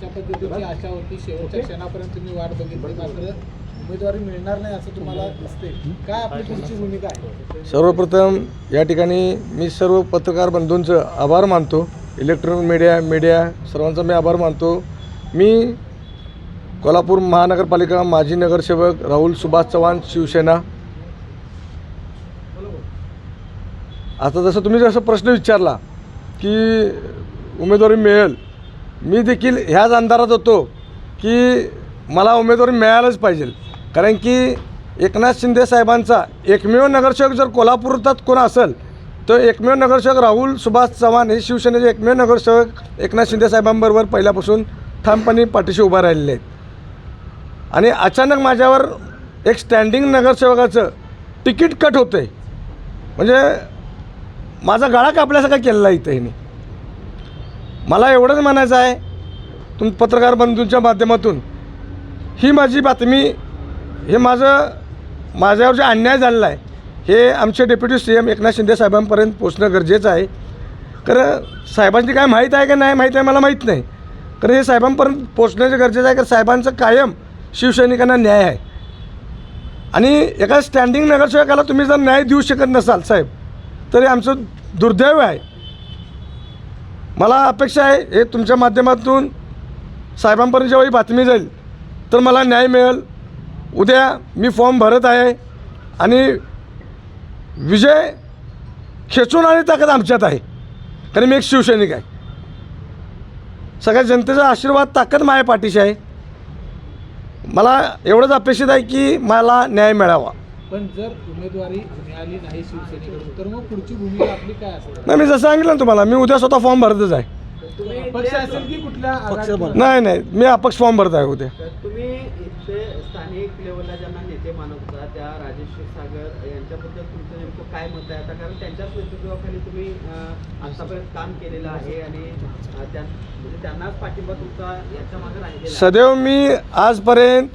अशा पद्धतीची आशा होती, शेवटच्या क्षणापर्यंत तुम्ही वाट बघितली, मात्र उमेदवारी मिळणार नाही असं तुम्हाला दिसते. काय आपली पुढची भूमिका आहे? सर्वप्रथम या ठिकाणी मी सर्व पत्रकार बंधूंचं आभार मानतो. इलेक्ट्रॉनिक मीडिया सर्वांचा मी आभार मानतो. मी कोल्हापूर महानगरपालिका माजी नगरसेवक राहुल सुभाष चव्हाण, शिवसेना. आता जसं प्रश्न विचारला की उमेदवारी मिळेल, मी देखील ह्याच अंधारात होतो की मला उमेदवारी मिळायलाच पाहिजे. कारण की एकनाथ शिंदे साहेबांचा एकमेव नगरसेवक जर कोल्हापुरात कोण असेल तर एकमेव नगरसेवक राहुल सुभाष चव्हाण हे शिवसेनेचे एकमेव नगरसेवक एकनाथ शिंदे साहेबांबरोबर पहिल्यापासून ठामपणे पाठीशी उभा राहिलेले आहेत. आणि अचानक माझ्यावर एक स्टँडिंग नगरसेवकाचं तिकीट कट होतं आहे, म्हणजे माझा गळा कापल्यासारखा केलेला आहे इथं. ह्याने मला एवढंच म्हणायचं आहे पत्रकार बंधूंच्या माध्यमातून, ही माझी बातमी, हे माझ्यावर जे अन्याय झालेला आहे हे आमचे डेप्युटी CM एकनाथ शिंदे साहेबांपर्यंत पोचणं गरजेचं आहे. कारण साहेबांची काय माहीत आहे का नाही माहीत आहे मला माहीत नाही, कारण हे साहेबांपर्यंत पोचण्याचं गरजेचं आहे. कारण साहेबांचं कायम शिवसैनिकांना न्याय आहे. आणि एका स्टँडिंग नगरसेवकाला तुम्ही जर न्याय देऊ शकत नसाल साहेब, तरी आमचं दुर्दैव आहे. मला अपेक्षा आहे हे तुमच्या माध्यमातून साहेबांपर्यंत जेव्हा बातमी जाईल तर मला न्याय मिळेल. उद्या मी फॉर्म भरत आहे आणि विजय खेचून आणि ताकद आमच्यात आहे, कारण मी एक शिवसैनिक आहे. सगळ्या जनतेचा आशीर्वाद ताकद माझ्या पाठीशी आहे. मला एवढंच अपेक्षित आहे की मला न्याय मिळावा. पण जर उमेदवारी मिळाली नाही शिवसेनेकडून तर मग पुढची भूमिका आपली काय असेल? नाही, मी जसं सांगितलं ना तुम्हाला, मी उद्या स्वतः फॉर्म भरतच आहे. अपक्ष असेल की कुठल्या नाही, मी अपक्ष फॉर्म भरत आहे उद्या. तुम्ही इथे स्थानिक लेवलला ज्यांना नेते मानत होता त्या राजेश क्षीरसागर यांच्याबद्दल तुमचं नेमकं काय मत आहे आता? कारण त्यांच्याच नेतृत्वाखाली तुम्ही आतापर्यंत काम केलेलं आहे आणि त्यांनाच पाठिंबा तुमचा याच्या मागे राहिलेला. सदैव मी आजपर्यंत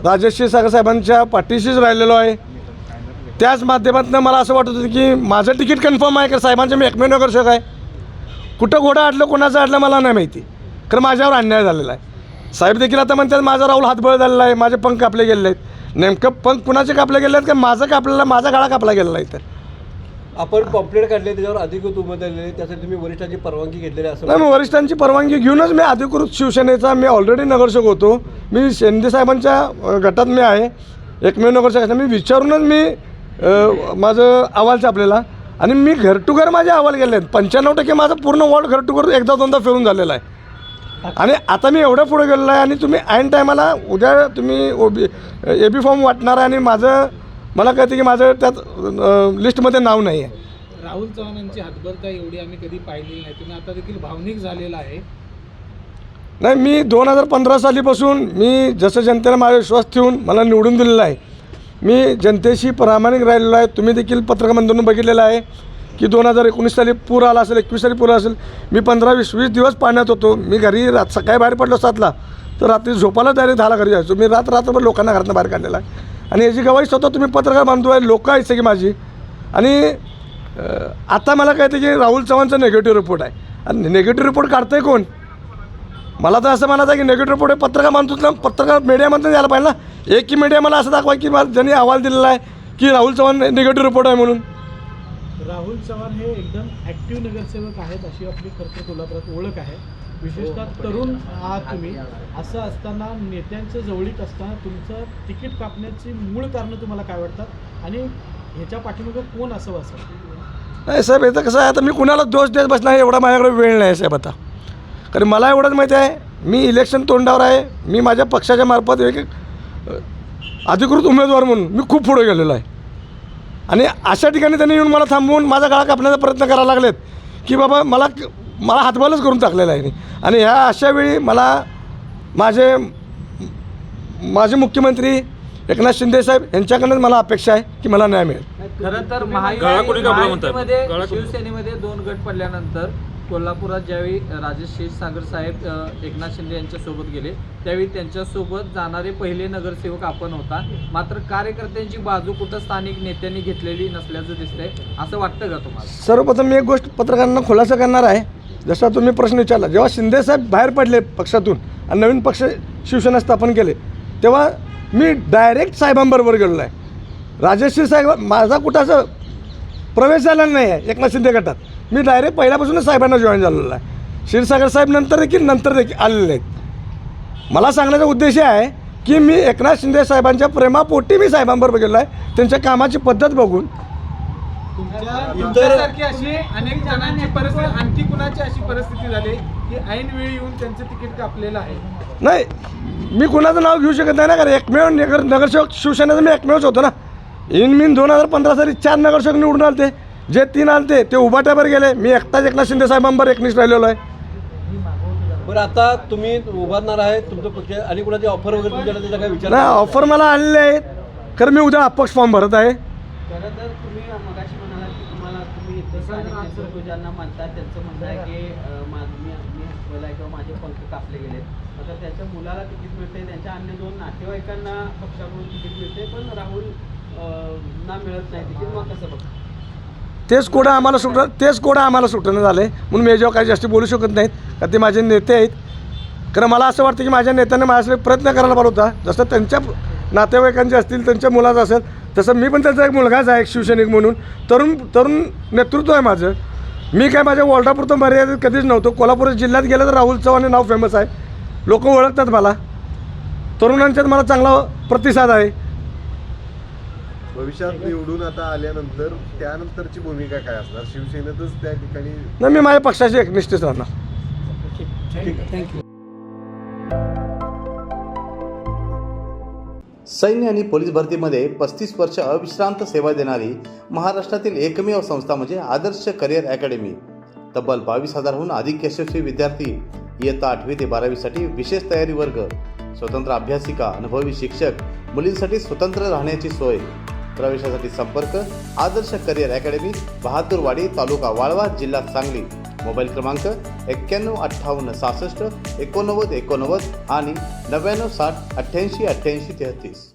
राजेश क्षीरसागर साहेबांच्या पाठीशीच राहिलेलो आहे. त्याच माध्यमातून मला असं वाटत होतं की माझं तिकीट कन्फर्म आहे, कारण साहेबांचं मी एकमेव नगरसेवक आहे. कुठं घोडं अडलं कोणाचं अडलं मला नाही माहिती, कारण माझ्यावर अन्याय झालेला आहे. साहेब देखील आता म्हणतात माझा राहुल हातबळ झालेला आहे, माझे पंख कापले गेलेले आहेत. नेमकं पंख कुणाचे कापले गेले आहेत का माझं कापलेला, माझा गळा कापला गेलेला आहे. तर आपण पॉम्पलेट काढले त्याच्यावर अधिकृत उमेदवारी, त्यासाठी तुम्ही वरिष्ठांची परवानगी घेतलेली असं? नाही, मग वरिष्ठांची परवानगी घेऊनच मी अधिकृत शिवसेनेचा मी ऑलरेडी नगरसेवक होतो. मी शिंदे साहेबांच्या गटात मी आहे, एकमेव नगरसेवक. मी विचारूनच मी माझं अहवाल छापलेला आणि मी घर टू घर माझे अहवाल गेले आहेत. 95% माझं पूर्ण वॉर्ड घर टू घर एकदा दोनदा फिरून झालेला आहे. आणि आता मी एवढं पुढे गेलेलो आहे आणि तुम्ही ऐन टायमाला उद्या तुम्ही AB फॉर्म वाटणार आहे आणि मला कळतं की माझं त्यात लिस्टमध्ये नाव नाही आहे. राहुल चव्हाण यांची हातबलता एवढी आम्ही कधी पाहिलेली नाही. तुम्ही आता देखील भावनिक झालेला आहे. नाही, मी 2015 सालीपासून मी जसं जनतेला माझा विश्वास ठेवून मला निवडून दिलेला आहे. मी जनतेशी प्रामाणिक राहिलेलो आहे. तुम्ही देखील पत्रकार बंधूंनी बघितलेलं आहे की 2019 साली पूर आला असेल, 21 साली पूर असेल, मी 15-20 दिवस पाण्यात होतो. मी घरी सकाळी बाहेर पडलो 7ला तर रात्री झोपायला डायरेक्ट 10ला घरी जायचो. मी रात्रभर लोकांना घरातून बाहेर काढलेला आहे. आणि याची गवाही स्वतः तुम्ही पत्रकार बांधू आहे, लोक आहेत सगळी माझी. आणि आता मला कळतं की राहुल चव्हाणचा निगेटिव्ह रिपोर्ट आहे. आणि निगेटिव्ह रिपोर्ट काढतं आहे कोण? मला तर असं म्हणायचं आहे की निगेटिव्ह रिपोर्ट पत्रकार मानतो ना, पत्रकार मीडियामधून द्यायला पाहिजे ना. एक की मीडिया मला असं दाखवा की ज्यांनी अहवाल दिलेला आहे की राहुल चव्हाण निगेटिव्ह रिपोर्ट आहे म्हणून. राहुल चव्हाण हे एकदम ॲक्टिव्ह नगरसेवक आहेत अशी आपली खरं कोल्हापुरात ओळख आहे. विशेषतः तरुण आहात तुम्ही. असं असताना नेत्यांच्या जवळीक असताना तुमचं तिकीट कापण्याची मूळ कारणं तुम्हाला काय वाटतात आणि ह्याच्या पाठीमागं कोण असावं असं? नाही साहेब, याचं कसं आहे, आता मी कुणाला दोष देत बसणार एवढा माझ्याकडे वेळ नाही साहेब आता. कारण मला एवढंच माहिती आहे मी इलेक्शन तोंडावर आहे. मी माझ्या पक्षाच्या मार्फत एक अधिकृत उमेदवार म्हणून मी खूप पुढे गेलेलो आहे. आणि अशा ठिकाणी त्यांनी येऊन मला थांबवून माझा गळा कापण्याचा प्रयत्न करायला लागलेत की बाबा मला हातबलच करून टाकलेला आहे. आणि ह्या अशा वेळी मला माझे मुख्यमंत्री एकनाथ शिंदे साहेब यांच्याकडूनच मला अपेक्षा आहे की मला न्याय मिळेल. खरं तर महायुतीमध्ये शिवसेनेमध्ये 2 गट पडल्यानंतर कोल्हापुरात ज्यावेळी राजेश क्षीरसागर साहेब एकनाथ शिंदे यांच्यासोबत गेले त्यावेळी त्यांच्यासोबत जाणारे पहिले नगरसेवक आपण होता. मात्र कार्यकर्त्यांची बाजू कुठं स्थानिक नेत्यांनी घेतलेली नसल्याचं दिसतंय, असं वाटतं का तुम्हाला? सर्वप्रथम मी एक गोष्ट पत्रकारांना खुलासा करणार आहे जसा तुम्ही प्रश्न विचारला, जेव्हा शिंदेसाहेब बाहेर पडले पक्षातून आणि नवीन पक्ष शिवसेना स्थापन केले, तेव्हा मी डायरेक्ट साहेबांबरोबर गेलेलो आहे. राजश्री साहेब माझा कुठं असं प्रवेश झाला नाही आहे एकनाथ शिंदे गटात. मी डायरेक्ट पहिल्यापासूनच साहेबांना जॉईन झालेलो आहे. क्षीरसागर साहेब नंतर देखील आलेले आहेत. मला सांगण्याचा उद्देश आहे की मी एकनाथ शिंदे साहेबांच्या प्रेमापोटी मी साहेबांबरोबर गेलो आहे. त्यांच्या कामाची पद्धत बघून. तुमच्यासारखी अशी अनेक जणांची परिस्थिती, आणखी कुणाची अशी परिस्थिती झाली की ऐन वेळी येऊन त्यांचं तिकीट कापलेलं आहे? नाही, मी कुणाचं नाव घेऊ शकत नाही ना, कारण एकमेव नगरसेवक शिवसेनेचा मी एकमेवच होतो ना. इन 2015 साली 4 नगरसेवक निवडून आले. जे 3 आले ते उभाट्यावर गेले. मी एकटाच एकनाथ शिंदे साहेबांबरोबर एकनिष्ठ राहिलेलो आहे. बरं, आता तुम्ही उभारणार आहे तुमचं पक्ष आणि कुणाची ऑफर वगैरे तुमच्याकडे त्याचा काय विचार नाही, ऑफर मला आलेले आहेत. खरं मी उद्या अपक्ष फॉर्म भरत आहे. खरं तर तुम्ही मगाशी म्हणाला की तुम्ही इथं स्थानिक नेतृत्व ज्यांना म्हणतात त्यांचं म्हणणं आहे की मी हसवलं आहे किंवा माझे पंख कापले गेले. आता त्याच्या मुलाला तिकीट मिळते, त्यांच्या अन्य 2 नातेवाईकांना पक्षाकडून तिकीट मिळते, पण राहुल ना मिळत नाही तिकीट. मग कसं बघ? तेच कोडं आम्हाला सुटणं झालं आहे, म्हणून मी याच्यावर काही जास्त बोलू शकत नाहीत, का ते माझे नेते आहेत. कारण मला असं वाटतं की माझ्या नेत्यांनी माझ्यासाठी प्रयत्न करायला पाहिजे होता. जसं त्यांच्या नातेवाईकांचे असतील, त्यांच्या मुलाचं असेल, तसं मी पण त्यांचा एक मुलगाच आहे, एक शिवसैनिक म्हणून. तरुण नेतृत्व आहे माझं. मी काय माझ्या वॉर्डापुरतं मर्यादित कधीच नव्हतो. कोल्हापूर जिल्ह्यात गेलं तर राहुल चव्हाण हे नाव फेमस आहे. लोक ओळखतात मला. तरुणांच्यात मला चांगला प्रतिसाद आहे. भविष्यात निवडून आता आल्यानंतर त्यानंतरची भूमिका काय असणार? शिवसेनेतच त्या ठिकाणी नाही, मी माझ्या पक्षाशी एकनिष्ठच राहणार. थँक्यू. सैन्य आणि पोलीस भरतीमध्ये 35 वर्ष अविश्रांत सेवा देणारी महाराष्ट्रातील एकमेव संस्था म्हणजे आदर्श करिअर अकॅडमी. तब्बल 22,000हून अधिक यशस्वी विद्यार्थी, इयत्ता 8वी ते 12वीसाठी विशेष तयारी वर्ग, स्वतंत्र अभ्यासिका, अनुभवी शिक्षक, मुलींसाठी स्वतंत्र राहण्याची सोय. प्रवेशासाठी संपर्क आदर्श करिअर अकॅडमी, बहादूरवाडी, तालुका वाळवा, जिल्हा सांगली. मोबाईल क्रमांक 91 58 66 89 89 आणि 99 60 88 88 33.